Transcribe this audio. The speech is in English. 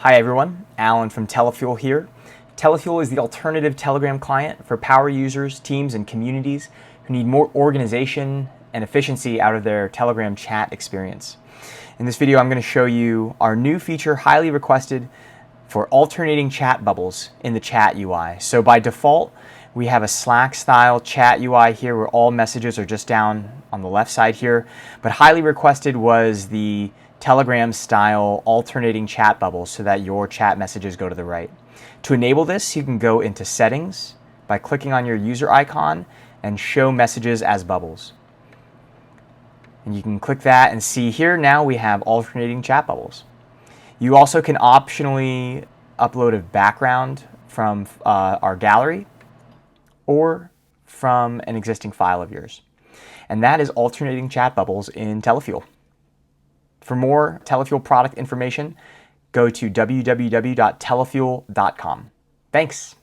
Hi everyone, Alan from Telefuel here. Telefuel is the alternative Telegram client for power users, teams, and communities who need more organization and efficiency out of their Telegram chat experience. In this video, I'm going to show you our new feature, highly requested, for alternating chat bubbles in the chat UI. So by default, we have a Slack-style chat UI here where all messages are just down on the left side here, but highly requested was the Telegram-style alternating chat bubbles so that your chat messages go to the right. To enable this, you can go into Settings by clicking on your user icon and Show Messages as Bubbles. And you can click that and see here now we have alternating chat bubbles. You also can optionally upload a background from our gallery or from an existing file of yours. And that is alternating chat bubbles in Telefuel. For more Telefuel product information, go to www.telefuel.com. Thanks.